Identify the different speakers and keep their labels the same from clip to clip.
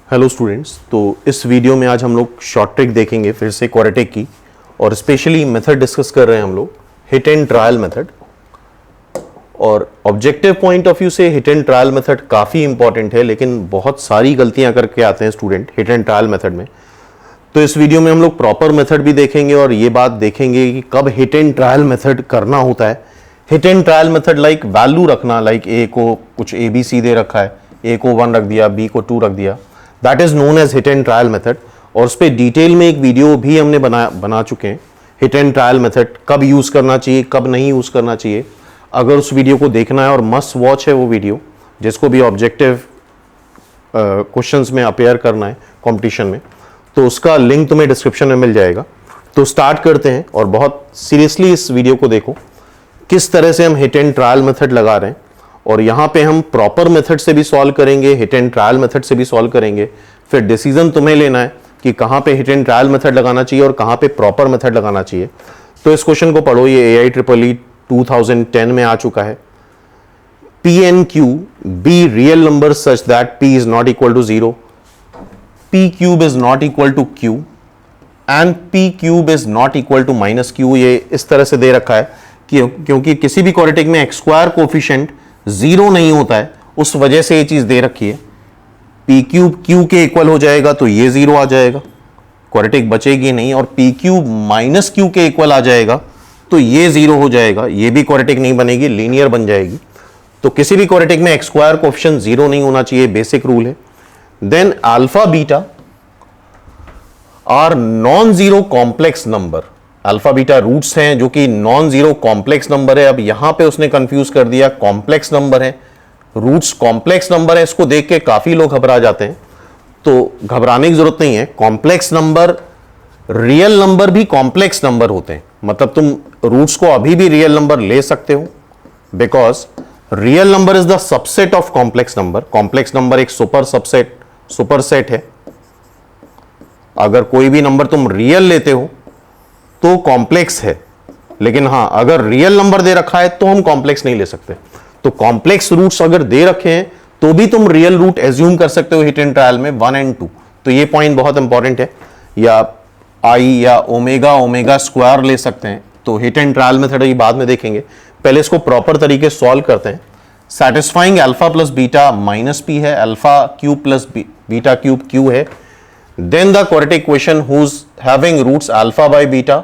Speaker 1: Hello students, तो इस video में आज हम लोग शॉर्ट ट्रिक देखेंगे फिर से क्वाड्रेटिक की, और स्पेशली मेथड डिस्कस कर रहे हैं हम लोग हिट एंड ट्रायल मेथड। और ऑब्जेक्टिव पॉइंट ऑफ व्यू से हिट एंड ट्रायल मेथड काफ़ी इंपॉर्टेंट है, लेकिन बहुत सारी गलतियां करके आते हैं student hit and trial method में। तो इस वीडियो में हम लोग प्रॉपर मेथड भी देखेंगे और ये बात देखेंगे कि कब हिट एंड ट्रायल मेथड करना होता है। Hit and trial method like value रखना, लाइक ए को कुछ ए बी सी दे रखा है, ए को 1 रख दिया, बी को 2 रख दिया, that is known as hit and trial method. और उस पर डिटेल में एक वीडियो भी हमने बना चुके हैं, हिट एंड ट्रायल मेथड कब यूज करना चाहिए कब नहीं यूज करना चाहिए। अगर उस वीडियो को देखना है, और मस्ट वॉच है वो वीडियो, जिसको भी ऑब्जेक्टिव क्वेश्चंस में अपेयर करना है कंपटीशन में, तो उसका लिंक तुम्हें डिस्क्रिप्शन में मिल जाएगा। तो स्टार्ट करते हैं और बहुत सीरियसली इस वीडियो को देखो, किस तरह से हम हिट एंड ट्रायल मेथड लगा रहे हैं। और यहाँ पे हम प्रॉपर मेथड से भी सॉल्व करेंगे, हिट एंड ट्रायल मेथड से भी सॉल्व करेंगे। फिर डिसीजन तुम्हें लेना है कि कहाँ पे हिट एंड ट्रायल मेथड लगाना चाहिए और कहाँ पे प्रॉपर मेथड लगाना चाहिए। तो इस क्वेश्चन को पढ़ो, ये AIEEE 2010 में आ चुका है। P and Q be real numbers such that P is not equal to 0, P cube is not equal to Q and P cube is not equal to minus Q। ये इस तरह से दे रखा है क्योंकि किसी भी क्वाड्रेटिक में एक्स स्क्वायर कोफिशिएंट 0 नहीं होता है, उस वजह से ये चीज दे रखी है। P क्यूब Q के इक्वल हो जाएगा तो ये 0 आ जाएगा, क्वाड्रेटिक बचेगी नहीं। और P क्यूब माइनस Q के इक्वल आ जाएगा तो ये 0 हो जाएगा, ये भी क्वाड्रेटिक नहीं बनेगी, लीनियर बन जाएगी। तो किसी भी क्वाड्रेटिक में एक्स स्क्वायर कोफिशिएंट 0 नहीं होना चाहिए, बेसिक रूल है। Then alpha beta are non zero complex number. Alpha beta roots हैं जो कि नॉन जीरो कॉम्प्लेक्स नंबर है। अब यहां पे उसने कंफ्यूज कर दिया, कॉम्प्लेक्स नंबर है, रूट्स कॉम्प्लेक्स नंबर है। इसको देख के काफी लोग घबरा जाते हैं, तो घबराने की जरूरत नहीं है। कॉम्प्लेक्स नंबर, रियल नंबर भी कॉम्प्लेक्स नंबर होते हैं, मतलब तुम रूट्स को अभी भी रियल नंबर ले सकते हो, because real number is the subset of complex number. Complex number एक सुपरसेट है। अगर कोई भी नंबर तुम रियल लेते हो तो कॉम्प्लेक्स है, लेकिन हां अगर रियल नंबर दे रखा है तो हम कॉम्प्लेक्स नहीं ले सकते। तो कॉम्प्लेक्स रूट्स अगर दे रखे हैं तो भी तुम रियल रूट एज्यूम कर सकते हो हिट एंड ट्रायल में 1 और 2। तो ये पॉइंट बहुत इंपॉर्टेंट है। या आई या ओमेगा स्क्वायर ले सकते हैं। तो हिट एंड ट्रायल मेथड ये बाद में देखेंगे, पहले इसको प्रॉपर तरीके से सॉल्व करते हैं। Satisfying alpha plus beta minus P है, alpha cube plus beta cube q है। Then the quadratic equation whose having roots alpha by beta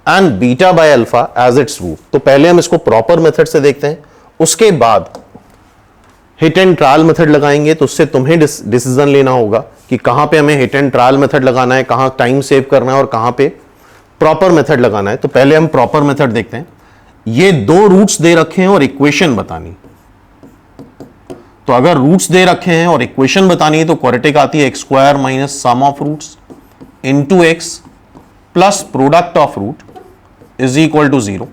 Speaker 1: and beta by alpha as its root. तो पहले हम इसको प्रॉपर मेथड से देखते हैं, उसके बाद हिट एंड ट्रायल मेथड लगाएंगे। तो उससे तुम्हें डिसीजन लेना होगा कि कहां पे हमें हिट एंड ट्रायल मेथड लगाना है, कहां टाइम सेव करना है और कहां पे प्रॉपर मेथड लगाना है। तो पहले हम प्रॉपर मेथड देखते हैं। ये 2 रूट्स दे रखे हैं और इक्वेशन बतानी। तो अगर रूट्स दे रखे हैं और इक्वेशन बतानी है तो क्वाड्रेटिक आती है x square minus sum of roots into x plus product of root is equal to 0।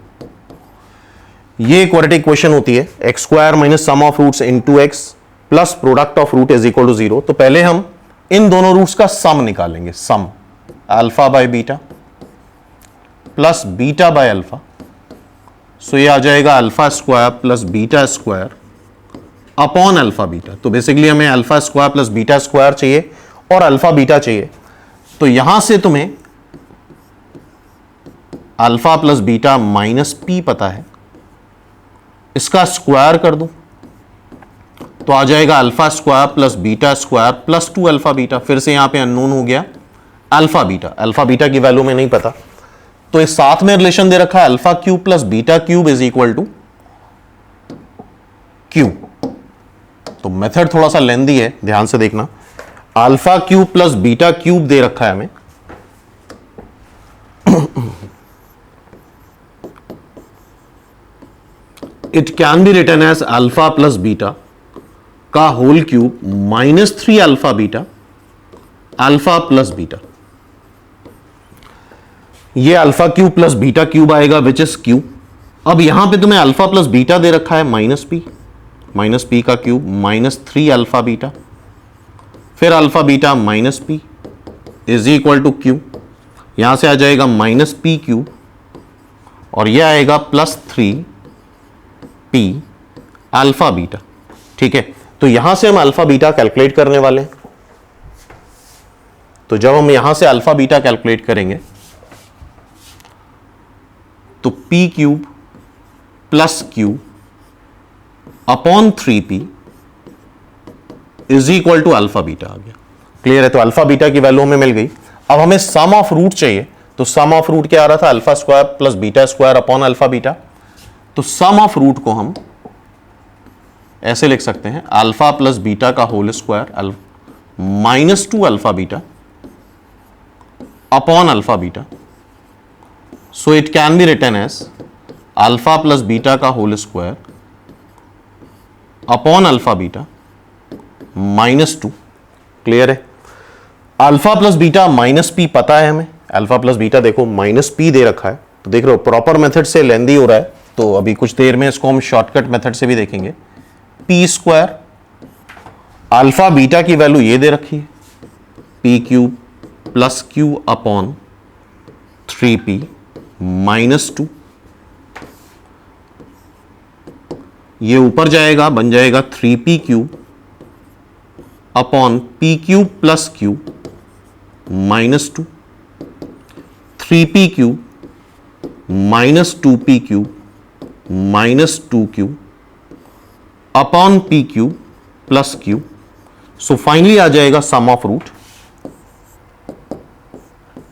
Speaker 1: ये क्वाड्रेटिक इक्वेशन होती है x square minus sum of roots into x plus product of root is equal to 0। तो पहले हम इन दोनों roots का sum निकालेंगे, sum alpha by beta plus beta by alpha. So ये आ जाएगा alpha square plus beta square upon alpha beta. तो बेसिकली हमें alpha square plus beta square चाहिए और अल्फा बीटा चाहिए। तो यहां से तुम्हें alpha plus beta minus p पता है, इसका स्क्वायर कर दो तो आ जाएगा alpha square plus beta square plus 2 alpha beta. फिर से यहां पे अननोन हो गया अल्फा बीटा, अल्फा बीटा की वैल्यू में नहीं पता। तो इस साथ में रिलेशन दे रखा है alpha cube plus beta cube is equal to q. तो मेथड थोड़ा सा लेंदी है, ध्यान से देखना। Alpha cube plus beta cube दे रखा है हमें, it can be written as alpha plus beta का whole cube minus 3 alpha beta alpha plus beta. ये alpha cube plus beta cube आएगा विच इज क्यू। अब यहां पे तुम्हें अल्फा प्लस बीटा दे रखा है माइनस पी का क्यूब माइनस 3 अल्फा बीटा, फिर alpha beta minus P is equal to Q. यहां से आ जाएगा माइनस पी क्यूब और यह आएगा प्लस 3 पी अल्फा बीटा। ठीक है, तो यहां से हम अल्फा बीटा कैलकुलेट करने वाले हैं। तो जब हम यहां से अल्फा बीटा कैलकुलेट करेंगे तो P cube plus q upon 3p is equal to alpha beta आ गया। क्लियर है? तो अल्फा बीटा की वैल्यू हमें मिल गई। अब हमें सम ऑफ रूट चाहिए, तो सम ऑफ रूट क्या आ रहा था? Alpha square plus beta square upon alpha beta. तो सम ऑफ रूट को हम ऐसे लिख सकते हैं, अल्फा प्लस बीटा का whole square minus 2 alpha beta upon alpha beta. So it can be written as alpha plus beta का whole square upon alpha beta minus 2। Clear है? Alpha plus beta minus p पता है हमें। Alpha plus beta देखो minus p दे रखा है, तो देख रहे हो प्रॉपर मेथड से लेंदी हो रहा है, तो अभी कुछ देर में इसको हम शॉर्टकट मेथड से भी देखेंगे। पी स्क्वायर, अल्फा बीटा की वैल्यू ये दे रखी है, P cube plus q upon 3p minus 2। ये ऊपर जाएगा, बन जाएगा 3p cube upon P cube plus q minus 2, 3p cube minus 2p cube minus 2q upon p cube plus q। So finally आ जाएगा sum of root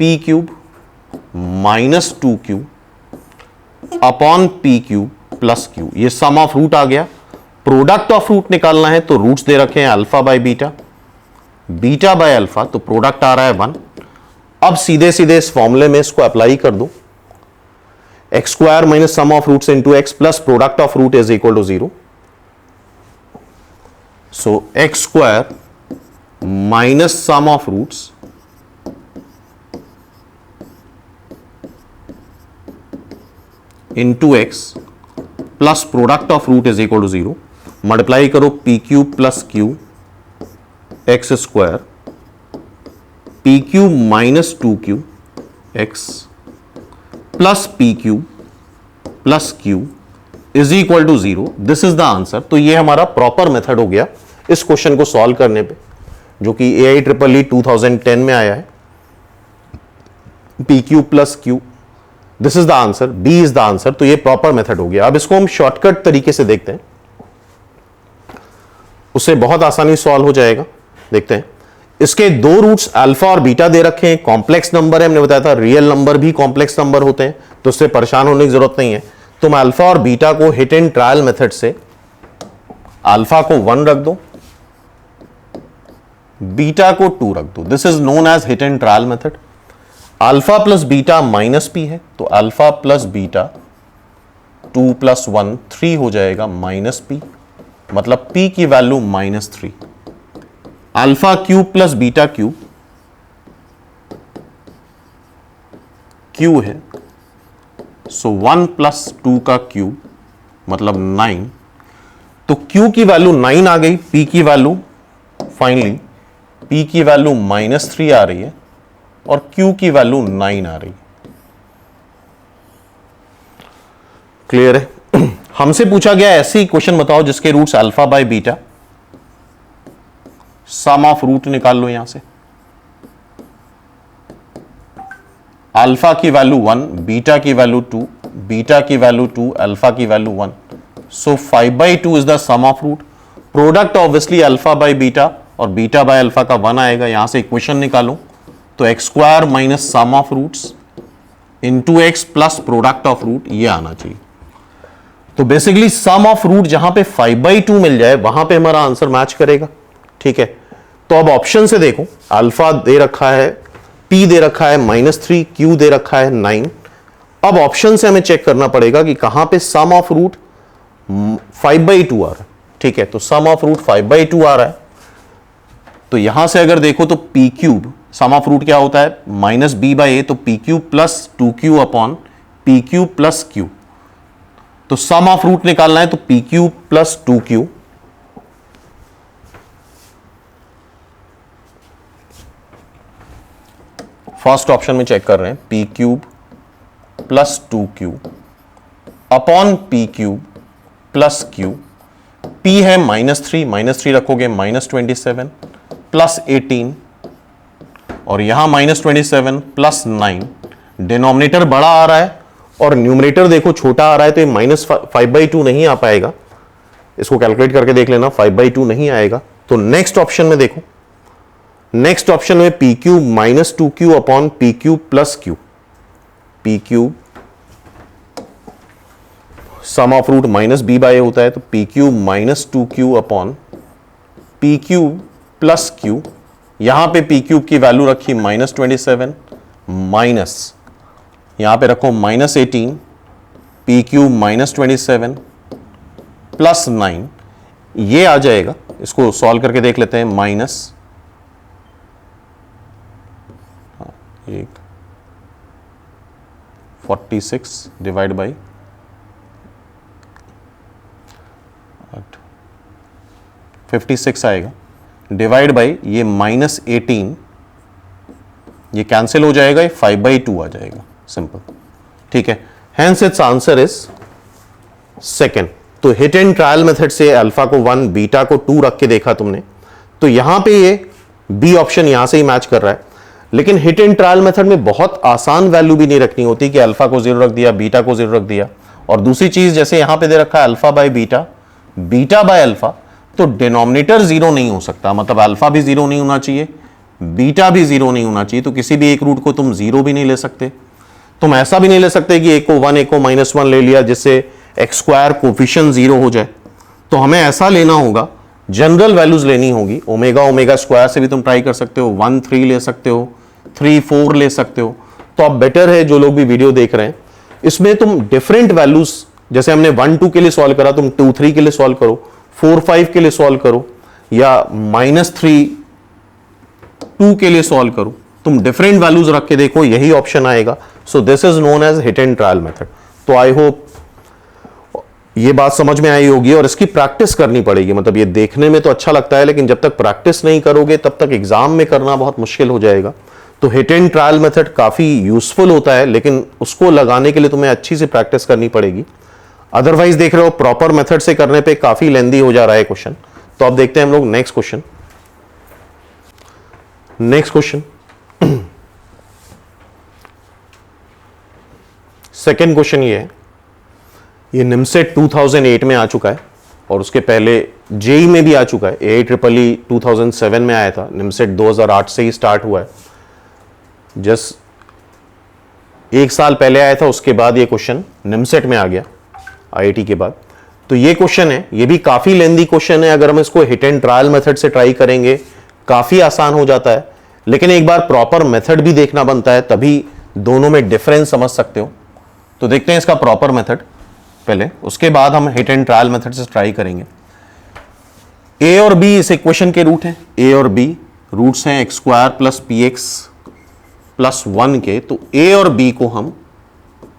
Speaker 1: p cube minus 2q upon p cube plus q। ये सम of root आ गया। Product of root निकालना है तो roots दे रखे हैं alpha by beta, beta by alpha, तो प्रोडक्ट आ रहा है 1। अब सीधे सीधे इस फॉर्मूले में इसको अप्लाई कर दो, x square minus sum of roots into x plus product of root is equal to 0। So x square minus sum of roots into x plus product of root is equal to 0। Multiply करो p cube plus q x square, p cube minus 2q x plus p cube plus q is equal to 0। This is the answer. तो ये हमारा proper method हो गया इस question को solve करने पे, जो कि AIEEE 2010 में आया है। P cube plus Q, this is the answer, B is the answer. तो ये प्रॉपर मेथड हो गया। अब इसको हम शॉर्टकट तरीके से देखते हैं, उससे बहुत आसानी सॉल्व हो जाएगा। देखते हैं, इसके दो रूट्स अल्फा और बीटा दे रखे हैं, कॉम्प्लेक्स नंबर है, हमने बताया था रियल नंबर भी कॉम्प्लेक्स नंबर होते हैं, तो उससे परेशान होने की जरूरत नहीं है। तुम अल्फा और बीटा को हिट एंड ट्रायल मेथड से अल्फा को 1 रख दो, बीटा को 2 रख दो। This is known as hit and trial method. Alpha plus beta minus P है, तो अल्फा प्लस बीटा 2 प्लस 1 3 हो जाएगा माइनस पी, मतलब p की value -3। Alpha cube plus beta cube, q है, सो 1 प्लस 2 का क्यूब मतलब 9। तो q की वैल्यू 9 आ गई, p की वैल्यू फाइनली p की वैल्यू -3 आ रही है और q की वैल्यू 9 आ रही है। क्लियर है? हमसे पूछा गया ऐसे ही क्वेश्चन बताओ जिसके roots alpha by beta, sum of root निकाल लो यहां से। अल्फा की वैल्यू 1, बीटा की वैल्यू 2, बीटा की वैल्यू 2, अल्फा की value 1। So 5/2 is the sum of root. Product obviously alpha by beta और बीटा बाय अल्फा का 1 आएगा। यहां से इक्वेशन निकालो तो x square minus sum of roots into x plus product of root, ये आना चाहिए। तो बेसिकली सम ऑफ रूट जहां पे 5/2 मिल जाए वहां पे हमारा आंसर मैच करेगा। ठीक है, तो अब ऑप्शन से देखो, अल्फा दे रखा है, p दे रखा है -3, q दे रखा है 9। अब ऑप्शन से हमें चेक करना पड़ेगा कि कहां पे सम ऑफ रूट 5/2 आ रहा है। ठीक है, तो सम ऑफ रूट 5/2 आ रहा है, तो यहां से अगर देखो तो p cube, sum of root क्या होता है -b/a, तो p cube plus 2q upon p cube plus q। तो सम ऑफ रूट निकालना है तो p cube plus 2q, first option में चेक कर रहे हैं, p cube plus 2q upon p cube plus q। p है -3 रखोगे -27 प्लस 18 और यहां -27 प्लस 9, डिनोमिनेटर बड़ा आ रहा है और न्यूमरेटर देखो छोटा आ रहा है, तो ये -5/2 नहीं आ पाएगा। इसको कैलकुलेट करके देख लेना, 5/2 नहीं आएगा। तो नेक्स्ट ऑप्शन में देखो, नेक्स्ट ऑप्शन में P cube minus 2q upon P cube plus Q, P cube sum of root minus B by होता है, तो P cube minus 2q upon P cube plus Q. यहां पे पी क्यूब की value रखी -27 minus, यहां पे रखो -18, पी क्यूब -27 प्लस 9, ये आ जाएगा। इसको सॉल्व करके देख लेते हैं। माइनस 46 डिवाइड बाई 56 आएगा, डिवाइड बाई ये -18, ये कैंसिल हो जाएगा, ये 5/2 आ जाएगा, सिंपल। ठीक है, hence it's answer is second. तो हिट एंड ट्रायल मेथड से अल्फा को 1 बीटा को 2 रख के देखा तुमने, तो यहां पे ये बी ऑप्शन यहां से ही मैच कर रहा है। लेकिन हिट एंड ट्रायल मेथड में बहुत आसान वैल्यू भी नहीं रखनी होती कि अल्फा को 0 रख दिया, बीटा को 0 रख दिया। और दूसरी चीज, जैसे यहां पे दे रखा है alpha by beta, beta by alpha, तो डिनोमिनेटर 0 नहीं हो सकता, मतलब अल्फा भी 0 नहीं होना चाहिए, बीटा भी 0 नहीं होना चाहिए। तो किसी भी एक रूट को तुम 0 भी नहीं ले सकते। तुम ऐसा भी नहीं ले सकते कि एक को 1 एक को -1 ले लिया जिससे एक्स स्क्वायर कोफिशिएंट 0 हो जाए। तो हमें ऐसा लेना होगा, जनरल वैल्यूज लेनी होगी। ओमेगा ओमेगा स्क्वायर से भी तुम ट्राई कर सकते हो, 1 3 ले सकते हो, 3 4 ले सकते हो। तो अब बेटर है जो लोग भी वीडियो देख रहे हैं, इसमें तुम डिफरेंट वैल्यूज, जैसे हमने 1 2 के लिए सॉल्व करा, तुम 2 3 के लिए सॉल्व करो, 4 5 के लिए सॉल्व करो, या -3 2 के लिए सॉल्व करो। तुम डिफरेंट वैल्यूज रख के देखो, यही ऑप्शन आएगा। So this is known as hit and trial method. तो आई होप ये बात समझ में आई होगी, और इसकी प्रैक्टिस करनी पड़ेगी। मतलब ये देखने में तो अच्छा लगता है, लेकिन जब तक प्रैक्टिस नहीं करोगे तब तक एग्जाम में करना बहुत मुश्किल हो जाएगा। तो हिट एंड ट्रायल मेथड काफी यूजफुल होता है, लेकिन उसको लगाने के लिए तुम्हें अच्छी सी प्रैक्टिस करनी पड़ेगी। अदरवाइज देख रहे हो प्रॉपर मेथड से करने पे काफी लेंदी हो जा रहा है क्वेश्चन। तो अब देखते हैं हम लोग next question. Next question, second question ये है, ये निमसेट 2008 में आ चुका है, और उसके पहले जेई में भी आ चुका है। AIEEE 2007 में आया था, निमसेट 2008 से ही स्टार्ट हुआ है। जस्ट 1 साल पहले आया था, उसके बाद ये क्वेश्चन निमसेट में आ गया IIT के बाद। तो ये क्वेश्चन है, ये भी काफी लेंदी क्वेश्चन है। अगर हम इसको हिट एंड ट्रायल मेथड से ट्राई करेंगे काफी आसान हो जाता है, लेकिन एक बार प्रॉपर मेथड भी देखना बनता है, तभी दोनों में डिफरेंस समझ सकते हो। तो देखते हैं इसका प्रॉपर मेथड पहले, उसके बाद हम हिट एंड ट्रायल मेथड से ट्राई करेंगे। ए और बी इस इक्वेशन के रूट हैं, ए और बी रूट्स हैं x square plus P x plus 1 के। तो ए और बी को हम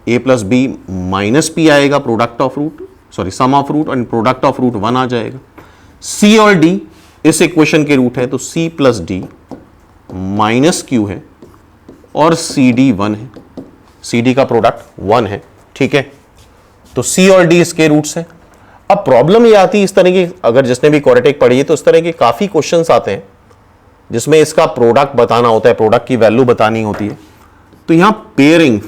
Speaker 1: A plus B minus P आएगा, product of root, sorry sum of root, and product of root 1 आ जाएगा। सी और डी इस इक्वेशन के रूट है, तो C plus D minus Q है, और सी डी 1 है, सी डी का प्रोडक्ट 1 है। ठीक है, तो सी और डी इसके रूट्स हैं। अब प्रॉब्लम ये आती है इस तरह की, अगर जिसने भी क्वाड्रेटिक पढ़ी है तो इस तरह के काफी क्वेश्चंस आते हैं जिसमें इसका प्रोडक्ट बताना होता है, प्रोडक्ट की वैल्यू बतानी होती है। तो यहां पेयरिंग,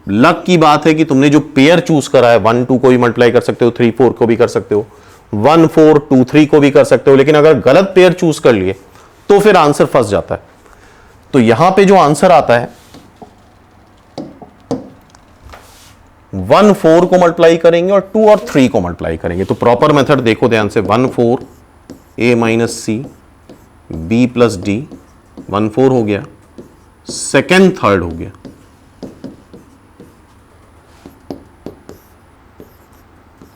Speaker 1: लक की बात है कि तुमने जो पेयर चूज करा है, 1 2 को भी मल्टीप्लाई कर सकते हो, 3 4 को भी कर सकते हो, 1 4 2 3 को भी कर सकते हो। लेकिन अगर गलत पेयर चूज कर लिए तो फिर आंसर फंस जाता है। तो यहां पे जो आंसर आता है, 1 4 को मल्टीप्लाई करेंगे और 2 और 3 को मल्टीप्लाई करेंगे। तो प्रॉपर मेथड देखो ध्यान से, 1 4 a minus C B plus D, 1 4 हो गया, सेकेंड थर्ड हो गया,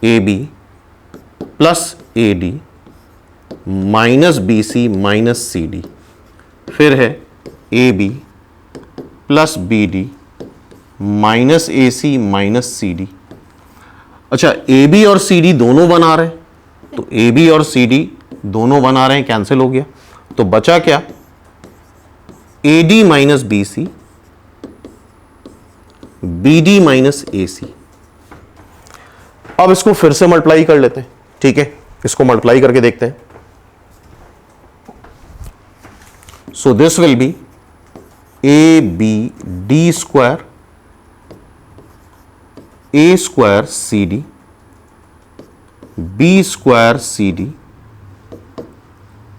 Speaker 1: A B plus A D minus B C minus C D, फिर है A B plus B D minus A C minus C D. अच्छा, ए बी और C D दोनों बना रहे हैं, तो ए बी और सी डी दोनों बना रहे हैं, कैंसिल हो गया। तो बचा क्या, a D minus B c, b D minus A c. अब इसको फिर से मल्टीप्लाई कर लेते हैं। ठीक है, इसको मल्टीप्लाई करके देखते हैं। So this will be A B D square A square C D B square C D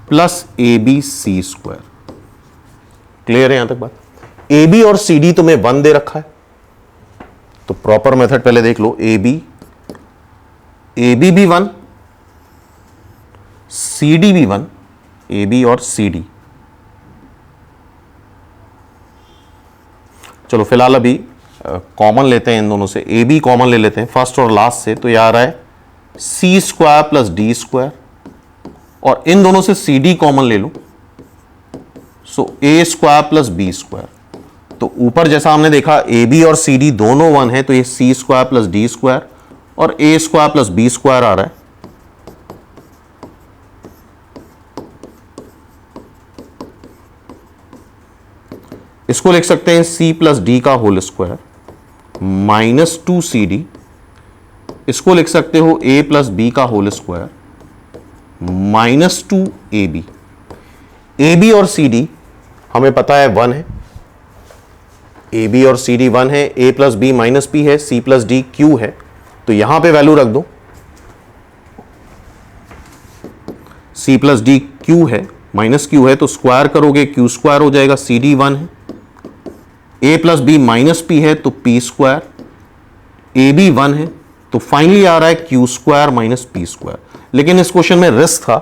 Speaker 1: plus A B C square. Clear है यहां तक बात? ए बी और सी डी तुम्हें 1 दे रखा है, तो प्रॉपर मेथड पहले देख लो। ए बी भी 1, सी डी भी 1, ए बी और सी डी। चलो फिलहाल अभी कॉमन लेते हैं इन दोनों से, ए बी कॉमन ले लेते हैं फर्स्ट और लास्ट से, तो ये आ रहा है सी स्क्वायर प्लस डी स्क्वायर, और इन दोनों से सी डी कॉमन ले लो, सो ए स्क्वायर प्लस बी स्क्वायर। तो ऊपर जैसा हमने देखा ए बी और सी डी दोनों 1 है, तो ये C square plus D square और A square plus B square आ रहा है। इसको लिख सकते हैं सी प्लस डी का whole square minus 2 C D. इसको लिख सकते हो ए प्लस बी का whole square minus 2 A B. A B और सी डी हमें पता है 1 है, ए बी और सी डी 1 है, ए प्लस बी माइनस पी है, सी प्लस डी क्यू है, तो यहां पे वैल्यू रख दो। सी प्लस डी क्यू है, माइनस क्यू है, तो स्क्वायर करोगे क्यू स्क्वायर हो जाएगा, सी डी 1 है, ए प्लस बी माइनस पी है तो पी स्क्वायर, ए बी 1 है, तो फाइनली आ रहा है Q square minus P square. लेकिन इस क्वेश्चन में रिस्क था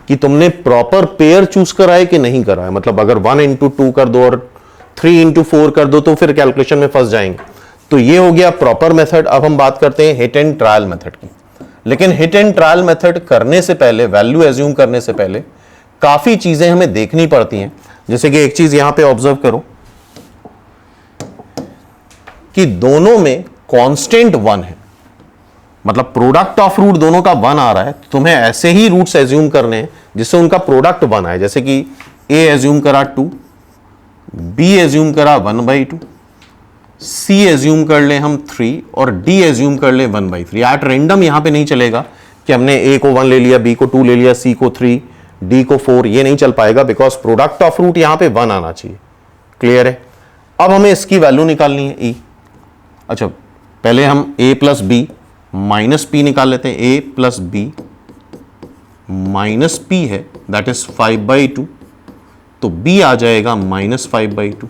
Speaker 1: कि तुमने प्रॉपर पेयर चूज करा है कि नहीं करा है, मतलब अगर 1 इंटू 2 कर दो और 3 इंटू 4 कर दो तो फिर कैलकुलेशन में फंस जाएंगे। तो ये हो गया प्रॉपर मेथड। अब हम बात करते हैं हिट एंड ट्रायल मेथड की। लेकिन हिट एंड ट्रायल मेथड करने से पहले, वैल्यू एज्यूम करने से पहले काफी चीजें हमें देखनी पड़ती हैं। जैसे कि एक चीज यहां पे ऑब्जर्व करो कि दोनों में कांस्टेंट 1 है, मतलब प्रोडक्ट ऑफ रूट दोनों का 1 आ रहा है, तो तुम्हें ऐसे ही रूट्स एज्यूम करने हैं जिससे उनका प्रोडक्ट 1 आए। जैसे कि ए एज्यूम करा 2, बी एज्यूम करा 1/2, सी एज्यूम कर ले हम 3 और डी एज्यूम कर ले 1/3। एट रेंडम यहां पे नहीं चलेगा कि हमने ए को 1 ले लिया, बी को 2 ले लिया, सी को 3, डी को 4, ये नहीं चल पाएगा, बिकॉज प्रोडक्ट ऑफ रूट यहां पे 1 आना चाहिए। क्लियर है? अब हमें इसकी वैल्यू निकालनी है ई। अच्छा, पहले हम a plus B minus P निकाल लेते हैं। a plus B minus P है, दैट इज 5/2, तो b आ जाएगा -5/2।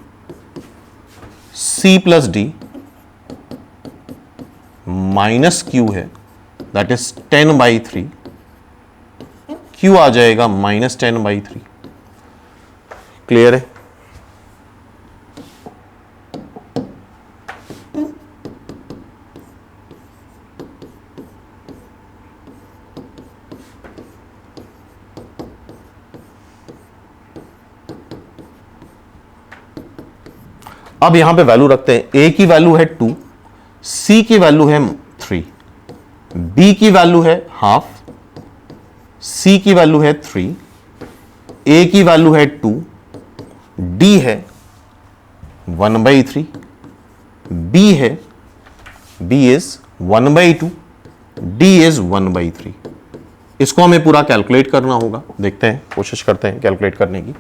Speaker 1: c plus D minus Q है, दैट इज 10/3, q आ जाएगा -10/3। क्लियर है? अब यहां पे वैल्यू रखते हैं। a की वैल्यू है 2, c की वैल्यू है 3, b की वैल्यू है हाफ, c की वैल्यू है 3, a की वैल्यू है 2, d है 1/3, b है, b इज 1/2, d इज 1/3। इसको हमें पूरा कैलकुलेट करना होगा। देखते हैं, कोशिश करते हैं कैलकुलेट करने की।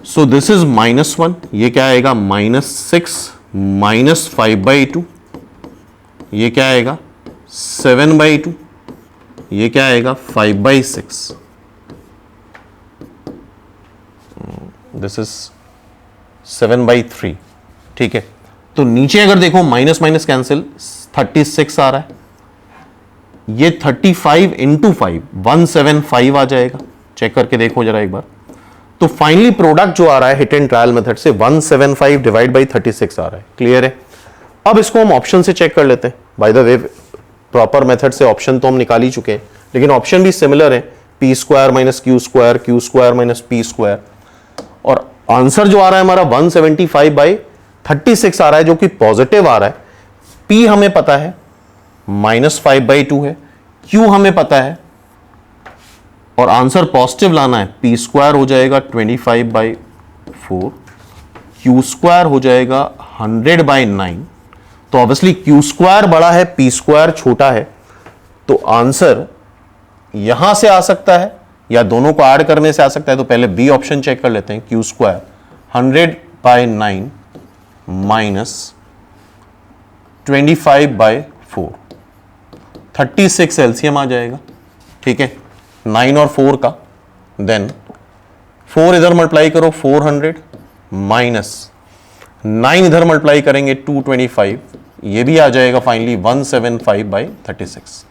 Speaker 1: सो दिस इज -1, ये क्या आएगा -6 -5/2, ये क्या आएगा 7/2, ये क्या आएगा 5/6, दिस इज 7/3। ठीक है, तो नीचे अगर देखो माइनस माइनस कैंसिल, 36 आ रहा है, ये 35 इंटू 5 175 आ जाएगा। चेक करके देखो जरा एक बार। तो फाइनली प्रोडक्ट जो आ रहा है हिट एंड ट्रायल मेथड से 175 डिवाइड बाई 36 आ रहा है। क्लियर है? अब इसको हम ऑप्शन से चेक कर लेते हैं। By the way, proper method से ऑप्शन तो हम निकाल ही चुके हैं, लेकिन ऑप्शन भी सिमिलर है, P square minus Q square, Q square minus P square, और आंसर जो आ रहा है हमारा 175/36 आ रहा है, जो कि पॉजिटिव आ रहा है। पी हमें पता है -5/2 है, क्यू हमें पता है, और आंसर पॉजिटिव लाना है। पी स्क्वायर हो जाएगा 25/4, क्यू स्क्वायर हो जाएगा 100/9। तो ऑब्वियसली क्यू स्क्वायर बड़ा है, पी स्क्वायर छोटा है, तो आंसर यहां से आ सकता है या दोनों को ऐड करने से आ सकता है। तो पहले बी ऑप्शन चेक कर लेते हैं। Q square 100 by 9 minus 25/4, 36 LCM आ जाएगा। ठीक है, 9 और 4 का, देन 4 इधर मल्टीप्लाई करो 400 माइनस 9 इधर मल्टीप्लाई करेंगे 225, ये भी आ जाएगा फाइनली 175/36।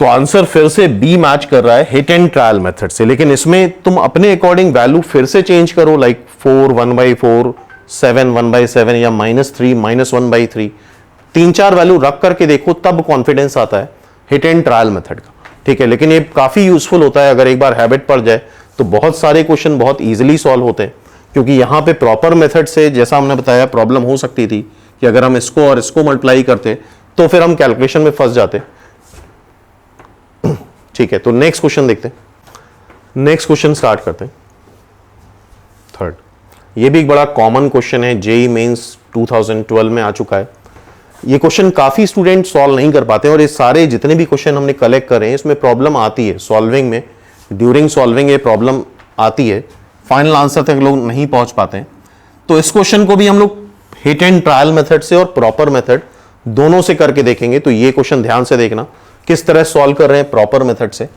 Speaker 1: तो आंसर फिर से बी मैच कर रहा है हिट एंड ट्रायल मेथड से, लेकिन इसमें तुम अपने अकॉर्डिंग वैल्यू फिर से चेंज करो, लाइक 4 1/4, 7 1/7 या -3 -1/3, 3-4 वैल्यू रख करके देखो, तब कॉन्फिडेंस आता है हिट एंड ट्रायल मेथड का। ठीक है, लेकिन ये काफी यूजफुल होता है, अगर एक बार हैबिट पड़ जाए तो बहुत सारे क्वेश्चन बहुत इजीली सॉल्व होते हैं, क्योंकि यहां पे प्रॉपर मेथड से जैसा हमने बताया प्रॉब्लम हो सकती थी कि अगर हम इसको और इसको मल्टीप्लाई करते तो फिर हम कैलकुलेशन में फंस जाते। ठीक है, तो नेक्स्ट क्वेश्चन देखते हैं, नेक्स्ट क्वेश्चन स्टार्ट करते हैं। थर्ड, ये भी एक बड़ा कॉमन क्वेश्चन है, जेईई मेंस 2012 में आ चुका है। ये क्वेश्चन काफी स्टूडेंट सॉल्व नहीं कर पाते हैं, और ये सारे जितने भी क्वेश्चन हमने कलेक्ट करे हैं इसमें प्रॉब्लम आती है सॉल्विंग में, ड्यूरिंग सॉल्विंग ये प्रॉब्लम आती है, फाइनल आंसर तक लोग नहीं पहुंच पाते हैं। तो इस क्वेश्चन को भी हम लोग हिट एंड ट्रायल मेथड से और प्रॉपर मेथड दोनों से करके देखेंगे। तो ये क्वेश्चन ध्यान से देखना किस तरह सॉल्व कर रहे हैं प्रॉपर मेथड से।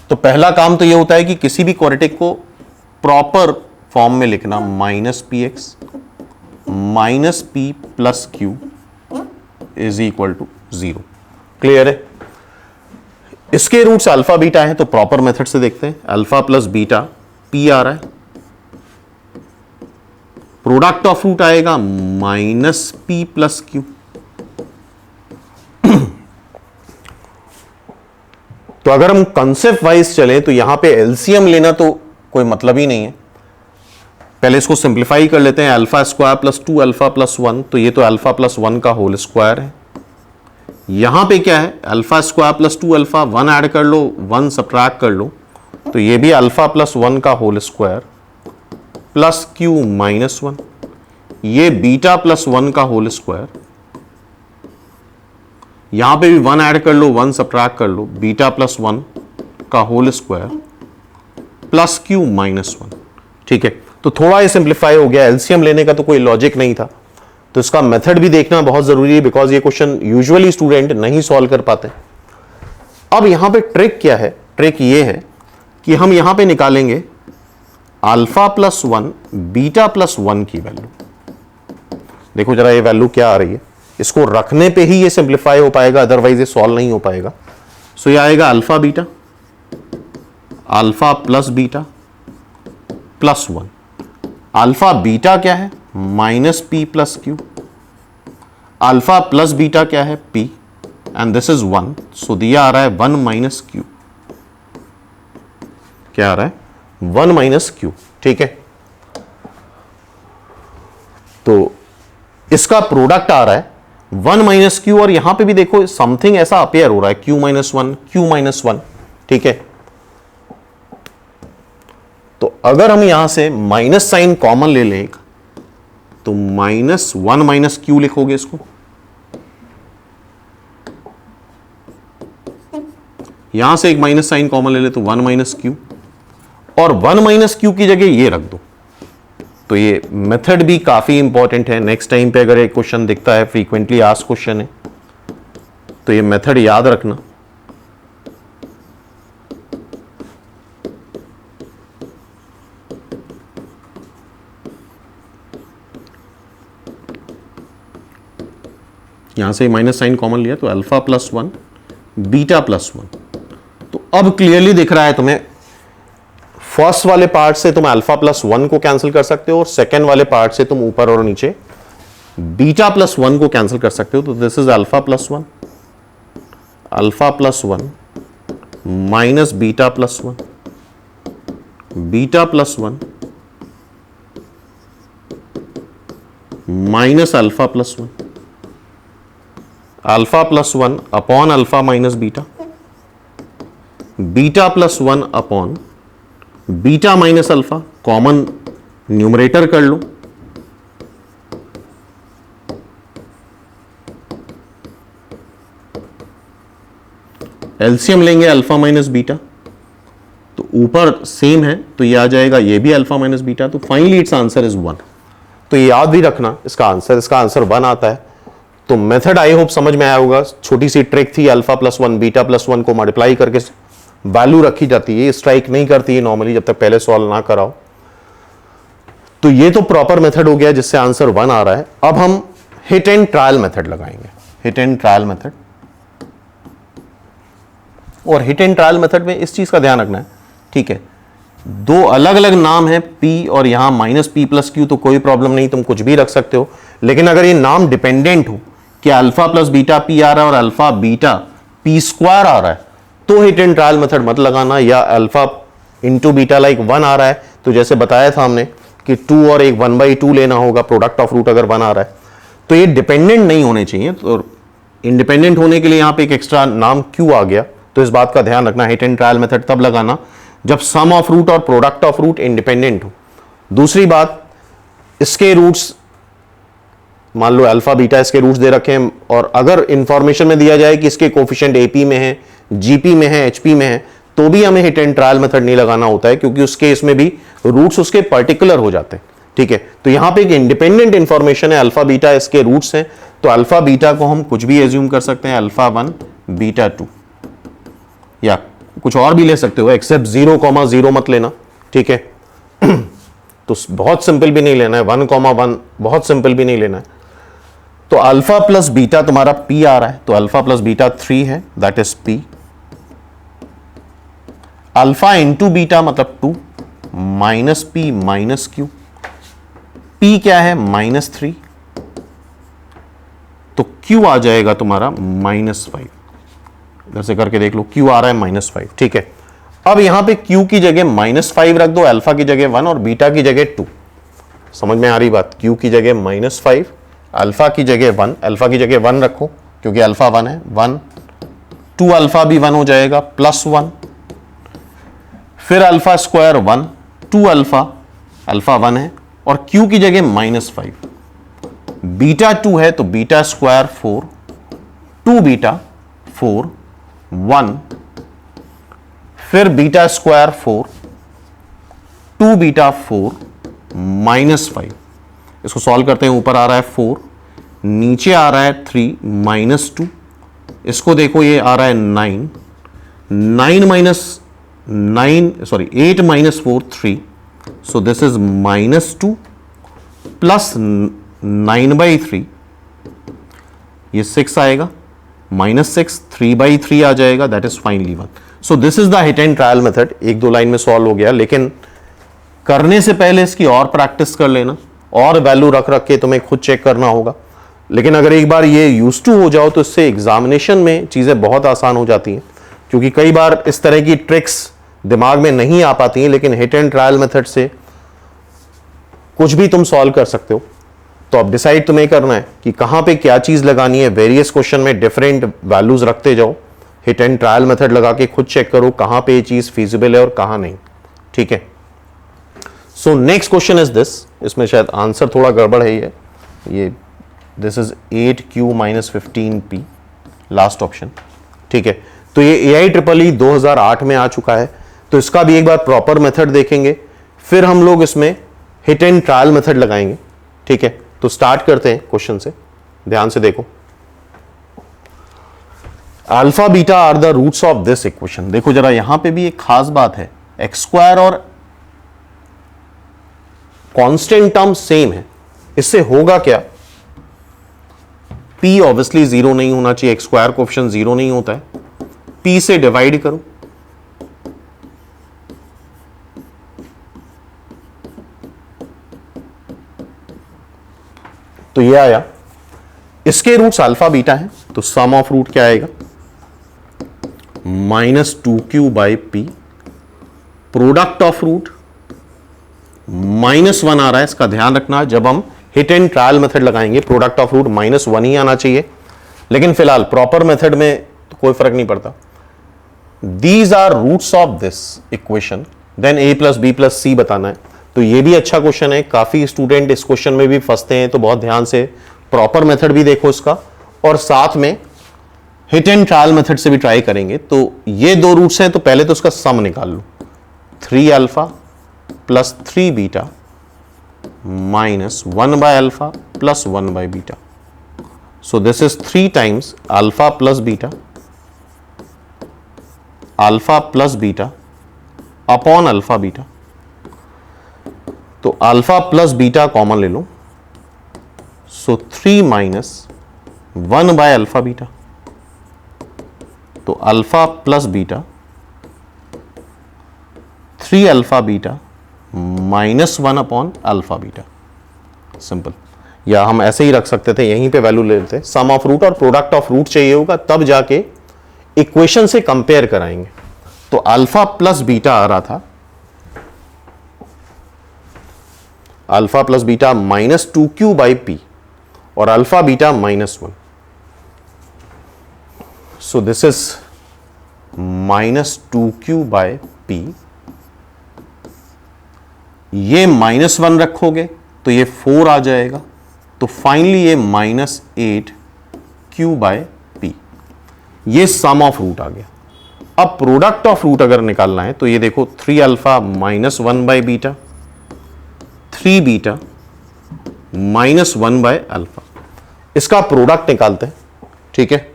Speaker 1: तो पहला काम तो ये होता है कि किसी भी क्वाड्रेटिक को प्रॉपर फॉर्म में लिखना, -px minus p plus q is equal to 0। Clear है? इसके रूट्स अल्फा बीटा है, तो प्रॉपर मेथड से देखते हैं। अल्फा प्लस बीटा p आ रहा है, प्रोडक्ट ऑफ रूट आएगा -p प्लस q। तो अगर हम कंसेप्ट वाइज चले तो यहां पे एलसीएम लेना तो कोई मतलब ही नहीं है, पहले इसको सिंप्लीफाई कर लेते हैं। Alpha square plus 2 alpha plus 1, तो ये तो अल्फा प्लस 1 का होल स्क्वायर है। यहां पे क्या है, alpha square plus 2 alpha, 1 add कर लो 1 सब्ट्रैक्ट कर लो, तो ये भी अल्फा प्लस 1 का whole square plus q minus 1, ये बीटा प्लस 1 का होल स्क्वायर, यहां पे भी 1 ऐड कर लो 1 सब्ट्रैक्ट कर लो, बीटा प्लस 1 का whole square plus q minus 1। ठीक है, तो थोड़ा ये सिंप्लीफाई हो गया, एलसीएम लेने का तो कोई लॉजिक नहीं था, तो इसका मेथड भी देखना बहुत जरूरी है, बिकॉज ये क्वेश्चन यूजुअली स्टूडेंट नहीं सॉल्व कर पाते। अब यहां पे ट्रिक क्या है, ट्रिक ये है कि हम यहां पे निकालेंगे अल्फा प्लस 1 बीटा प्लस 1 की वैल्यू। देखो जरा ये वैल्यू क्या आ रही है, इसको रखने पे ही ये सिंप्लीफाई हो पाएगा, अदरवाइज ये सॉल्व नहीं हो पाएगा। सो ये आएगा alpha beta, alpha plus beta plus 1। Alpha beta क्या है, -p plus q, alpha plus beta क्या है, p, एंड दिस इज 1, सो दिया आ रहा है 1 माइनस q। क्या आ रहा है, 1 माइनस q। ठीक है, तो इसका प्रोडक्ट आ रहा है 1 माइनस q, और यहां पे भी देखो समथिंग ऐसा अपेयर हो रहा है, q माइनस 1 q माइनस 1। ठीक है, तो अगर हम यहां से माइनस साइन कॉमन ले लें तो -1 माइनस q लिखोगे इसको, यहां से एक माइनस साइन कॉमन ले ले तो 1 माइनस q, और 1 माइनस q की जगह ये रख दो। तो ये मेथड भी काफी इंपॉर्टेंट है, नेक्स्ट टाइम पे अगर एक क्वेश्चन दिखता है, फ्रीक्वेंटली आस्क्ड क्वेश्चन है, तो ये मेथड याद रखना। यहां से माइनस साइन कॉमन लिया तो अल्फा प्लस 1 बीटा प्लस 1। तो अब क्लियरली दिख रहा है तुम्हें, फर्स्ट वाले पार्ट से तुम अल्फा प्लस 1 को कैंसिल कर सकते हो, और सेकेंड वाले पार्ट से तुम ऊपर और नीचे बीटा प्लस 1 को कैंसिल कर सकते हो। तो this is alpha plus 1, alpha plus 1 minus beta plus 1, beta plus 1 minus alpha plus 1, alpha plus 1 upon alpha minus beta, beta plus 1 upon beta minus alpha, common numerator कर लो, LCM लेंगे alpha minus beta, तो ऊपर same है तो ये आ जाएगा, ये भी अल्फा माइनस बीटा, तो फाइनली इट्स आंसर इज 1। तो ये याद भी रखना इसका आंसर 1 आता है। तो मेथड आई होप समझ में आया होगा। छोटी सी ट्रिक थी, अल्फा प्लस 1 बीटा प्लस 1 को मल्टीप्लाई करके वैल्यू रखी जाती है। ये स्ट्राइक नहीं करती है नॉर्मली जब तक पहले सॉल्व ना कराओ। तो ये तो प्रॉपर मेथड हो गया जिससे आंसर 1 आ रहा है। अब हम हिट एंड ट्रायल मेथड लगाएंगे, हिट एंड ट्रायल मेथड। और हिट एंड ट्रायल मेथड में इस चीज का ध्यान रखना है, ठीक है, दो अलग अलग नाम है P और यहां माइनस P प्लस क्यू, तो कोई प्रॉब्लम नहीं, तुम कुछ भी रख सकते हो। लेकिन अगर ये नाम डिपेंडेंट हो कि अल्फा प्लस बीटा P आ रहा है और अल्फा बीटा P स्क्वायर आ रहा है, तो हिट एंड ट्रायल मेथड मत लगाना। या अल्फा इंटू बीटा लाइक 1 आ रहा है, तो जैसे बताया था हमने कि 2 और एक 1/2 लेना होगा, प्रोडक्ट ऑफ रूट अगर 1 आ रहा है, तो ये डिपेंडेंट नहीं होने चाहिए। तो इंडिपेंडेंट होने के लिए यहां पे एक एक्स्ट्रा नाम Q आ गया, तो इस बात का ध्यान रखना। हिट एंड ट्रायल मेथड तब लगाना जब सम ऑफ रूट और प्रोडक्ट ऑफ रूट इंडिपेंडेंट हो। दूसरी बात, इसके रूट्स मान लो अल्फा बीटा इसके रूट्स दे रखे हैं, और अगर इंफॉर्मेशन में दिया जाए कि इसके कोफिशिएंट AP में है, GP में है, HP में है, तो भी हमें हिट एंड ट्रायल मेथड नहीं लगाना होता है, क्योंकि उस केस में भी रूट्स उसके पर्टिकुलर हो जाते हैं, ठीक है। तो यहां पे एक इंडिपेंडेंट इंफॉर्मेशन है, अल्फा बीटा इसके रूट्स हैं, तो अल्फा बीटा को हम कुछ भी एज्यूम कर सकते हैं, अल्फा 1 बीटा 2, या कुछ और भी ले सकते हो, एक्सेप्ट 0,0 मत लेना, ठीक है। तो बहुत सिंपल भी नहीं लेना है, 1,1 बहुत सिंपल भी नहीं लेना है। तो अल्फा प्लस बीटा तुम्हारा P आ रहा है, तो अल्फा प्लस बीटा 3 है, that is P। Alpha into beta मतलब 2 minus P minus Q। P क्या है -3, तो Q आ जाएगा तुम्हारा -5। इधर से करके देख लो, Q आ रहा है -5, ठीक है। अब यहां पे Q की जगह -5 रख दो, अल्फा की जगह 1 और बीटा की जगह 2। समझ में आ रही बात? Q की जगह -5, अल्फा की जगह 1, अल्फा की जगह 1 रखो क्योंकि अल्फा 1 है, 1, 2 अल्फा भी 1 हो जाएगा, +1, फिर अल्फा स्क्वायर 1, 2 अल्फा 1 है, और Q की जगह -5, बीटा 2 है तो बीटा स्क्वायर 4, 2 बीटा 4, 1, फिर बीटा स्क्वायर 4, 2 बीटा 4, -5। इसको सॉल्व करते हैं, ऊपर आ रहा है 4, नीचे आ रहा है 3, -2, इसको देखो ये आ रहा है 9, 8 - 4 3, सो दिस इज -2 प्लस 9/3, ये 6 आएगा, -6, 3/3 आ जाएगा, that is finally 1। So this is the hit and trial method. 1-2 line में सॉल्व हो गया, लेकिन करने से पहले इसकी और प्रैक्टिस कर लेना, और वैल्यू रख रख के तुम्हें खुद चेक करना होगा। लेकिन अगर एक बार ये यूज टू हो जाओ तो इससे एग्जामिनेशन में चीज़ें बहुत आसान हो जाती हैं, क्योंकि कई बार इस तरह की ट्रिक्स दिमाग में नहीं आ पाती हैं, लेकिन हिट एंड ट्रायल मेथड से कुछ भी तुम सॉल्व कर सकते हो। तो अब डिसाइड तुम्हें करना है कि कहाँ पे क्या चीज़ लगानी है। वेरियस क्वेश्चन में डिफरेंट वैल्यूज रखते जाओ, हिट एंड ट्रायल मेथड लगा के खुद चेक करो कहाँ पे ये चीज़ फीजिबल है और कहाँ नहीं, ठीक है। So next question is this, इसमें शायद आंसर थोड़ा गड़बड़ है, ये this is 8Q - 15P, last option, ठीक है। तो ये AIEEE 2008 में आ चुका है, तो इसका भी एक बार प्रॉपर मेथड देखेंगे, फिर हम लोग इसमें हिट एंड ट्रायल मेथड लगाएंगे, ठीक है। तो स्टार्ट करते हैं क्वेश्चन से, ध्यान से देखो। Alpha beta are the roots of this equation. देखो जरा यहां पे भी एक खास बात है, x² और कांस्टेंट टर्म सेम है, इससे होगा क्या, P ऑब्वियसली 0 नहीं होना चाहिए, x² कोएफिशिएंट 0 नहीं होता है, P से डिवाइड करो, तो ये आया। इसके रूट्स अल्फा बीटा है, तो सम ऑफ रूट क्या आएगा, -2Q/P, प्रोडक्ट ऑफ रूट -1 आ रहा है, इसका ध्यान रखना जब हम हिट एंड ट्रायल मेथड लगाएंगे प्रोडक्ट ऑफ रूट -1 ही आना चाहिए, लेकिन फिलहाल प्रॉपर मेथड में तो कोई फर्क नहीं पड़ता। These are roots of this equation, then A + B + C बताना है। तो ये भी अच्छा क्वेश्चन है, काफी स्टूडेंट इस क्वेश्चन में भी फंसते हैं, तो बहुत ध्यान से प्रॉपर मेथड भी देखो इसका, और साथ में हिट एंड ट्रायल मेथड से भी ट्राई करेंगे। तो ये दो रूट्स हैं, तो पहले तो उसका सम निकाल लो, 3 alpha + 3 beta minus 1 by alpha plus 1 by beta. So this is 3 times alpha plus beta upon alpha beta. तो अल्फा प्लस बीटा कॉमन ले लो, सो 3 माइनस 1 बाय अल्फा बीटा. तो alpha plus beta 3 alpha beta minus 1 upon alpha beta. Simple. या हम ऐसे ही रख सकते थे, यहीं पे वैल्यू ले लेते, सम ऑफ रूट और प्रोडक्ट ऑफ रूट चाहिए होगा तब जाके इक्वेशन से कंपेयर कराएंगे. तो अल्फा प्लस बीटा आ रहा था, alpha plus beta minus 2q by p और alpha beta minus 1. So this is minus 2q by p. ये माइनस 1 रखोगे तो ये 4 आ जाएगा. तो फाइनली ये माइनस 8q बाय पी. ये सम ऑफ रूट आ गया. अब प्रोडक्ट ऑफ रूट अगर निकालना है तो ये देखो 3 alpha minus 1 by beta, 3 beta minus 1 by alpha. इसका प्रोडक्ट निकालते हैं. ठीक है,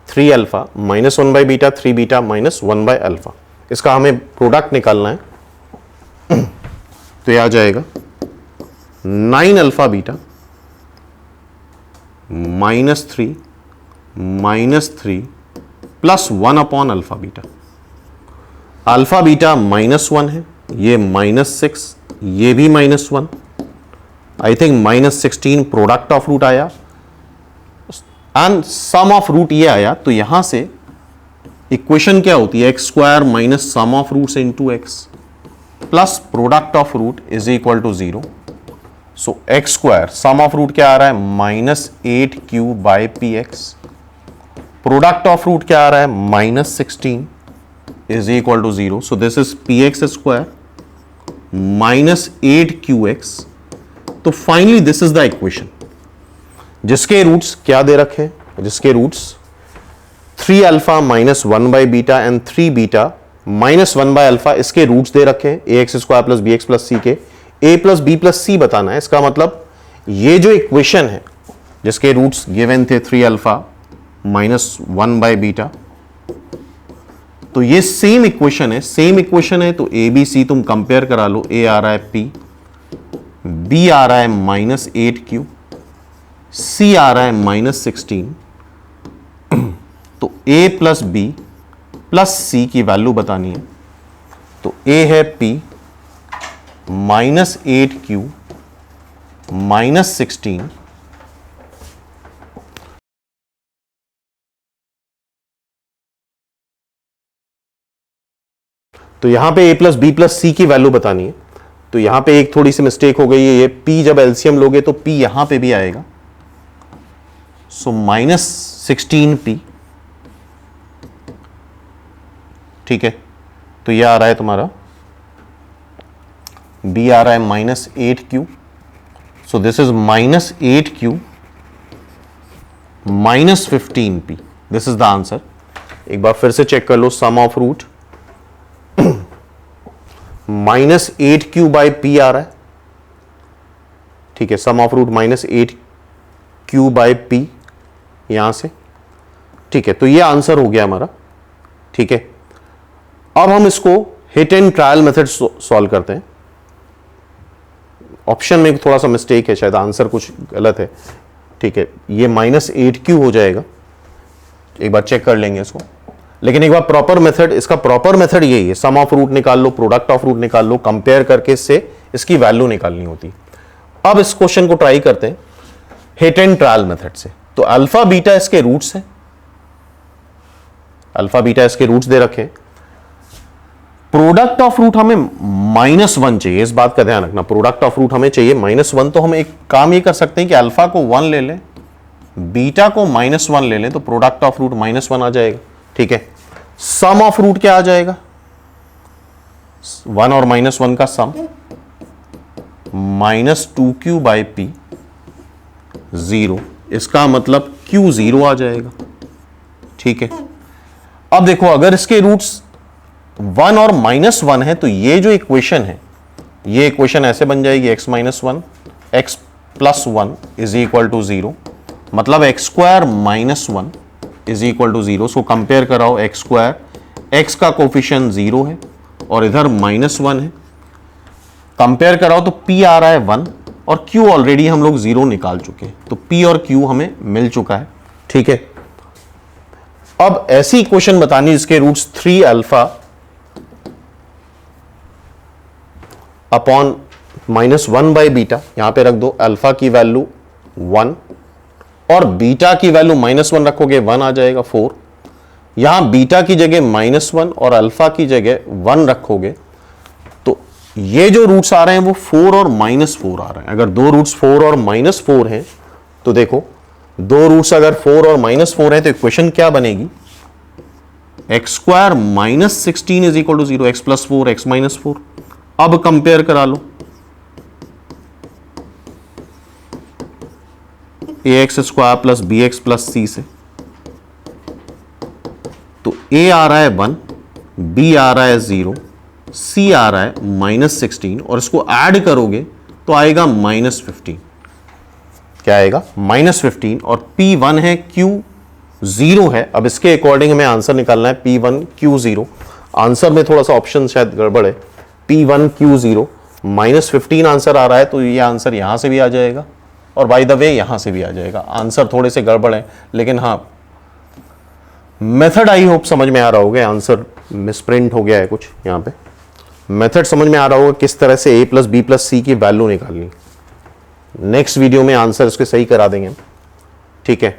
Speaker 1: 3 alpha minus 1 by beta, 3 beta minus 1 by alpha. इसका हमें प्रोडक्ट निकालना है. तो ये आ जाएगा 9 alpha beta minus 3 plus 1 upon alpha beta. Alpha beta minus 1 है, ये माइनस 6, ये भी minus 1. I think minus 16 product of root आया एंड सम ऑफ रूट ये आया. तो यहां से इक्वेशन क्या होती है, x square minus sum of roots into x plus product of root is equal to 0. So x square sum of root क्या आ रहा है, minus 8q by p x. Product of root क्या आ रहा है, minus 16 is equal to 0. So this is p x square minus 8qx. तो finally this is the equation जिसके रूट्स क्या दे रखे हैं, जिसके roots 3 alpha minus 1 by beta and 3 beta minus 1 by alpha. इसके रूट्स दे रखे हैं a x square plus b x plus c के. ए प्लस बी प्लस सी बताना है. इसका मतलब ये जो इक्वेशन है जिसके रूट्स गिवन थे 3 अल्फा माइनस 1 बाय बीटा, तो ये सेम इक्वेशन है, सेम इक्वेशन है. तो ए बी सी तुम कंपेयर करा लो. ए आ रहा है पी, बी आ रहा है माइनस 8q, सी आ रहा है माइनस 16. तो ए प्लस बी प्लस सी की वैल्यू बतानी है. तो ए है p माइनस 8q माइनस 16 तो यहां पे a प्लस बी प्लस सी की वैल्यू बतानी है. तो यहां पे एक थोड़ी सी मिस्टेक हो गई है, ये p जब एलसीएम लोगे तो p यहां पे भी आएगा. So minus 16p. ठीक है, तो यह आ रहा है तुम्हारा, b आ रहा है minus 8q. So this is minus 8q minus 15p. This is the answer. एक बार फिर से चेक कर लो. Sum of root minus 8q by p आ रहा है. ठीक है, sum of root minus 8q by p यहां से. ठीक है, तो ये आंसर हो गया हमारा. ठीक है, अब हम इसको hit and trial method solve करते हैं. ऑप्शन में थोड़ा सा मिस्टेक है, शायद आंसर कुछ गलत है. ठीक है, ये माइनस 8q हो जाएगा. एक बार चेक कर लेंगे इसको. लेकिन एक बार प्रॉपर मेथड, इसका प्रॉपर मेथड यही है, सम ऑफ रूट निकाल लो, प्रोडक्ट ऑफ रूट निकाल लो, कंपेयर करके इससे इसकी वैल्यू निकालनी होती. अब इस क्वेश्चन को ट्राई करते हैं हिट एंड ट्रायल मेथड से. तो अल्फा बीटा इसके रूट्स हैं, अल्फा बीटा इसके रूट्स दे रखे. प्रोडक्ट ऑफ रूट हमें -1 चाहिए, इस बात का ध्यान रखना. प्रोडक्ट ऑफ रूट हमें चाहिए -1. तो हम एक काम ये कर सकते हैं कि अल्फा को 1 ले लें, बीटा को -1 ले लें, तो प्रोडक्ट ऑफ रूट -1 आ जाएगा. ठीक है, सम ऑफ रूट क्या आ जाएगा, 1 और -1 का सम, -2q बाई पी 0. इसका मतलब q 0 आ जाएगा. ठीक है, अब देखो अगर इसके रूट्स 1 और -1 है तो ये जो इक्वेशन है ये इक्वेशन ऐसे बन जाएगी x minus one x plus one is equal to 0, मतलब x square minus one is equal to 0। So compare कराओ एक्स स्क्वायर, एक्स का कोफिशिएंट 0 है और इधर -1 है, कंपेयर कराओ तो p आ रहा है 1 और q ऑलरेडी हम लोग 0 निकाल चुके हैं, तो p और q हमें मिल चुका है। ठीक है, अब ऐसी इक्वेशन बतानी जिसके roots 3 alpha upon -1 by beta, यहां पे रख दो अल्फा की वैल्यू 1 और बीटा की वैल्यू -1 रखोगे 1 आ जाएगा 4। यहां बीटा की जगह -1 और अल्फा की जगह 1 रखोगे तो ये जो रूट्स आ रहे हैं वो 4 और -4 आ रहे हैं। अगर दो रूट्स 4 और -4 हैं तो देखो, दो रूट्स अगर 4 और -4 है तो इक्वेशन क्या बनेगी, x square -16 is equal to 0, x plus 4 x minus 4। अब कंपेयर करा लो ax square plus b x plus c से, तो a आ रहा है 1, b आ रहा है 0, c आ रहा है -16 और इसको ऐड करोगे तो आएगा -15। क्या आएगा, -15 और p1 है q 0 है। अब इसके अकॉर्डिंग हमें आंसर निकालना है p1 q 0। आंसर में थोड़ा सा ऑप्शन शायद गड़बड़ है, p1 q 0 -15 आंसर आ रहा है तो ये आंसर यहां से भी आ जाएगा और बाय द वे यहां से भी आ जाएगा। आंसर थोड़े से गड़बड़ है लेकिन हाँ मेथड आई होप समझ में आ रहा होगा। आंसर मिसप्रिंट हो गया है कुछ यहां पे, मेथड समझ में आ रहा होगा किस तरह से a प्लस बी प्लस सी की वैल्यू निकालनी। नेक्स्ट वीडियो में आंसर इसके सही करा देंगे। ठीक है,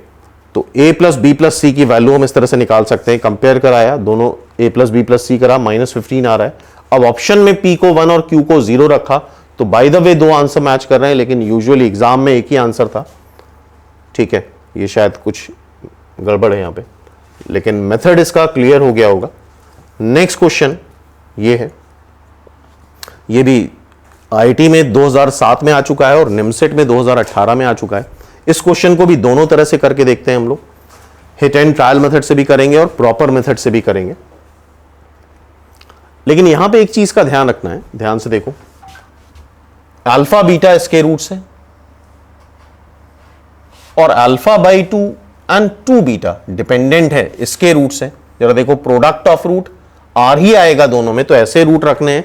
Speaker 1: तो a प्लस बी प्लस सी की वैल्यू हम इस तरह से निकाल सकते हैं। कंपेयर कराया दोनों, a प्लस बी प्लस सी करा, -15 आ रहा है। अब ऑप्शन में p को 1 और q को 0 रखा तो बाय द वे दो आंसर मैच कर रहे हैं, लेकिन यूजुअली एग्जाम में एक ही आंसर था। ठीक है, ये शायद कुछ गड़बड़ है यहां पे, लेकिन मेथड इसका क्लियर हो गया होगा। नेक्स्ट क्वेश्चन ये है, ये भी आईआईटी में 2007 में आ चुका है और निमसेट में 2018 में आ चुका है। इस क्वेश्चन को भी दोनों तरह से करके देखते हैं हम लोग, हिट एंड ट्रायल मेथड से भी करेंगे और प्रॉपर मेथड से भी करेंगे। लेकिन यहां पे एक चीज का ध्यान रखना है, ध्यान से देखो, अल्फा बीटा इसके रूट्स हैं और alpha by 2 and 2 beta dependent है, इसके रूट्स हैं। जरा देखो, प्रोडक्ट ऑफ रूट आर ही आएगा दोनों में, तो ऐसे रूट रखने हैं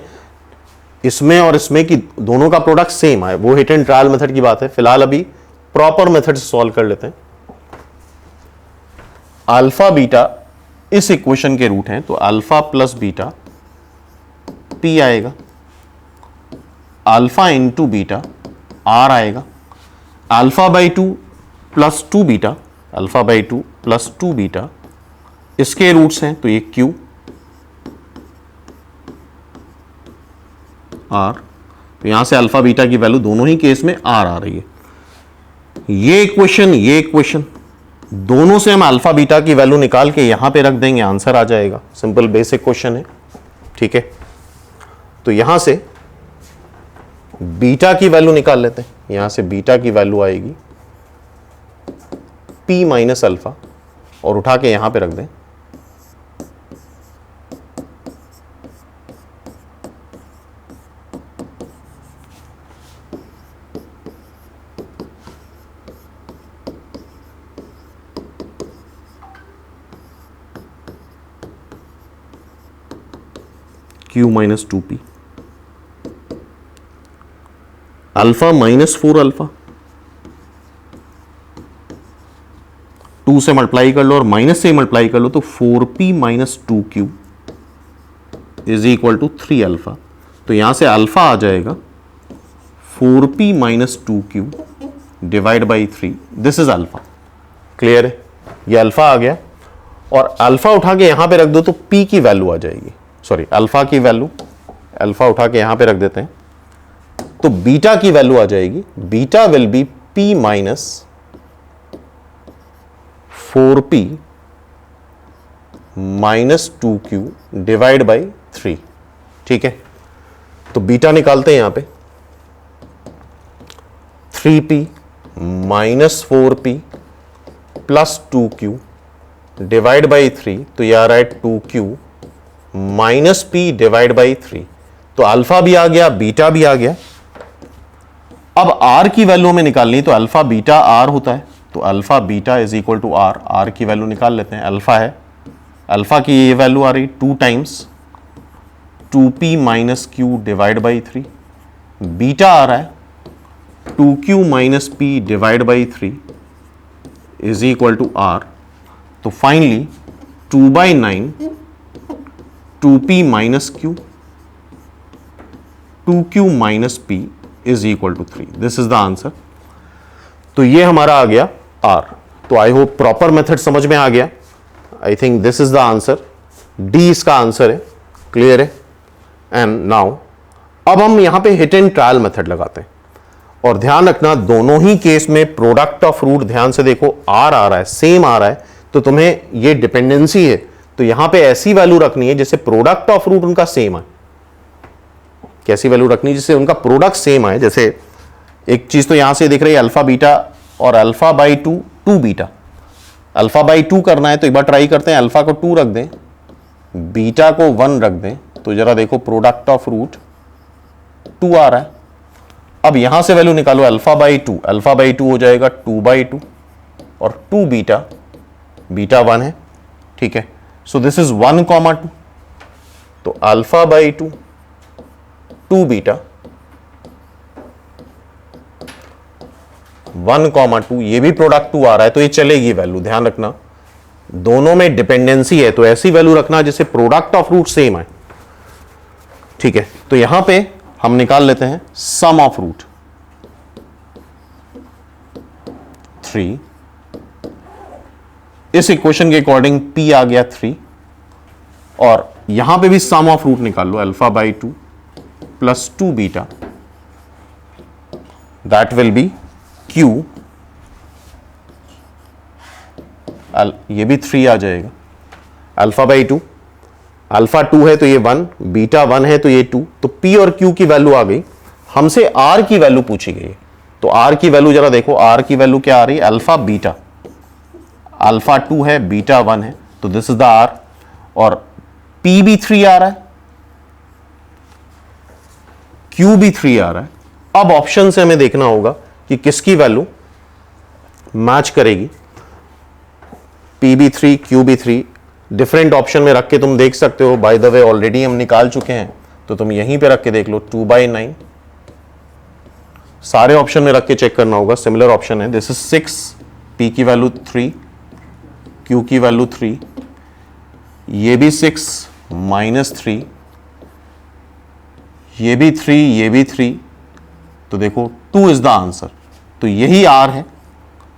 Speaker 1: इसमें और इसमें कि दोनों का प्रोडक्ट सेम आए, वो हिट एंड ट्रायल मेथड की बात है। फिलहाल अभी प्रॉपर मेथड से सॉल्व कर लेते हैं। अल्फा बीटा इस इक्वेशन के रूट हैं, तो अल्फा प्लस बीटा p आएगा, अल्फा इंटू बीटा r आएगा, alpha by 2 plus 2 beta, alpha by 2 plus 2 beta इसके रूट्स हैं, तो ये q r, तो यहां से अल्फा बीटा की वैल्यू दोनों ही केस में r आ रही है। ये इक्वेशन दोनों से हम अल्फा बीटा की वैल्यू निकाल के यहां पे रख देंगे, आंसर आ जाएगा। सिंपल बेसिक क्वेश्चन है। ठीक है, तो यहां से बीटा की वैल्यू निकाल लेते हैं। यहां से बीटा की वैल्यू आएगी p माइनस अल्फा और उठा के यहां पे रख दें, q minus 2p, alpha -4 alpha, 2 से मल्टीप्लाई कर लो और माइनस से मल्टीप्लाई कर लो, तो 4p minus 2q is equal to 3 alpha. तो यहां से अल्फा आ जाएगा 4p minus 2q divide by 3, this is alpha. Clear है, ये अल्फा आ गया और अल्फा उठा के यहां पे रख दो तो p की वैल्यू आ जाएगी, सॉरी अल्फा की वैल्यू, अल्फा उठा के यहां पे रख देते हैं तो बीटा की वैल्यू आ जाएगी, beta will be p minus 4p minus 2q divide by 3। ठीक है, तो बीटा निकालते हैं यहां पे, 3p minus 4p plus 2q divide by 3, तो ये आ रहा है 2q minus p divide by 3। तो अल्फा भी आ गया, बीटा भी आ गया। अब आर की वैल्यू हमें निकालनी, तो अल्फा बीटा आर होता है, तो alpha beta is equal to r. R की वैल्यू निकाल लेते हैं। अल्फा है, अल्फा की ये वैल्यू आ रही 2 times 2p minus q divide by 3। Beta आ रहा है 2q minus p divide by 3 is equal to r. तो finally 2/9 2p minus q 2q minus p is equal to 3। This is the answer. तो ये हमारा आ गया r। तो I hope proper method समझ में आ गया। I think this is the answer, D इसका आंसर है। क्लियर है? एंड नाउ अब हम यहां पे हिट एंड ट्रायल मेथड लगाते हैं, और ध्यान रखना दोनों ही केस में प्रोडक्ट ऑफ रूट, ध्यान से देखो आर आ रहा है, सेम आ रहा है, तो तुम्हें ये डिपेंडेंसी है, तो यहां पे ऐसी वैल्यू रखनी है जैसे प्रोडक्ट ऑफ रूट उनका सेम है। कैसी वैल्यू रखनी है? जिससे उनका प्रोडक्ट सेम है। जैसे एक चीज तो यहां से दिख रही है अल्फा बीटा और alpha by 2 2 beta. Alpha by 2 करना है तो एक बार ट्राई करते हैं, अल्फा को 2 रख दें, बीटा को 1 रख दें, तो जरा देखो प्रोडक्ट ऑफ रूट 2 आ रहा है। अब यहां से वैल्यू निकालो अल्फा बाई 2, अल्फा बाई 2 हो जाएगा 2/2 और 2 बीटा, बीटा 1 है, ठीक है। सो दिस इज 1,2, तो अल्फा बाई 2 2 बीटा 1,2, ये भी प्रोडक्ट 2 आ रहा है, तो ये चलेगी वैल्यू। ध्यान रखना दोनों में डिपेंडेंसी है, तो ऐसी वैल्यू रखना जिससे प्रोडक्ट ऑफ रूट सेम है, ठीक है। तो यहां पे हम निकाल लेते हैं सम ऑफ रूट 3। इस इक्वेशन के अकॉर्डिंग p आ गया 3, और यहां पे भी सम ऑफ रूट निकाल लो, alpha by 2 plus 2 beta, that will be q, ये भी 3 आ जाएगा। अल्फा बाई 2, अल्फा 2 है तो ये 1, बीटा 1 है तो ये 2, तो p और q की वैल्यू आ गई। हमसे r की वैल्यू पूछी गई है, तो r की वैल्यू जरा देखो, r की वैल्यू क्या आ रही है? अल्फा बीटा, अल्फा 2 है, बीटा 1 है, तो दिस इज द r, और p भी 3 आ रहा है, q भी 3 आ रहा है। अब ऑप्शन से हमें देखना होगा कि किसकी वैल्यू मैच करेगी। p भी 3, q भी 3, डिफरेंट ऑप्शन में रख के तुम देख सकते हो। बाय द वे ऑलरेडी हम निकाल चुके हैं, तो तुम यहीं पे रख के देख लो 2/9। सारे ऑप्शन में रख के चेक करना होगा, सिमिलर ऑप्शन है। दिस इज 6, p की वैल्यू 3, q की वैल्यू 3, ये भी 6 माइनस 3, ये भी 3, ये भी 3, तो देखो 2 इज द आंसर। तो यही r है,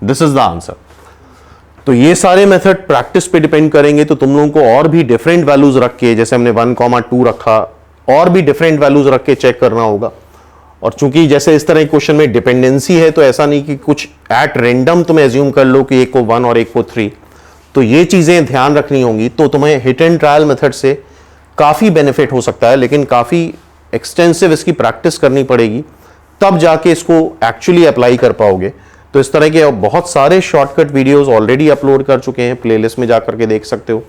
Speaker 1: दिस इज द आंसर। तो ये सारे मेथड प्रैक्टिस पे डिपेंड करेंगे, तो तुम लोगों को और भी डिफरेंट वैल्यूज रख के, जैसे हमने 1,2 रखा, और भी डिफरेंट वैल्यूज रख के चेक करना होगा। और चूंकि जैसे इस तरह क्वेश्चन में डिपेंडेंसी है, तो ऐसा नहीं कि कुछ एट रेंडम तुम एज्यूम कर लो कि एक को 1 और एक को 3, तो ये चीजें ध्यान रखनी होंगी। तो तुम्हें हिट एंड ट्रायल मेथड से काफी बेनिफिट हो सकता है, लेकिन काफी एक्सटेंसिव इसकी प्रैक्टिस करनी पड़ेगी, तब जाके इसको एक्चुअली अप्लाई कर पाओगे। तो इस तरह के बहुत सारे शॉर्टकट वीडियोस ऑलरेडी अपलोड कर चुके हैं, प्लेलिस्ट में जाकर के देख सकते हो।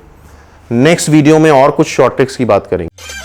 Speaker 1: नेक्स्ट वीडियो में और कुछ शॉर्ट ट्रिक्स की बात करेंगे।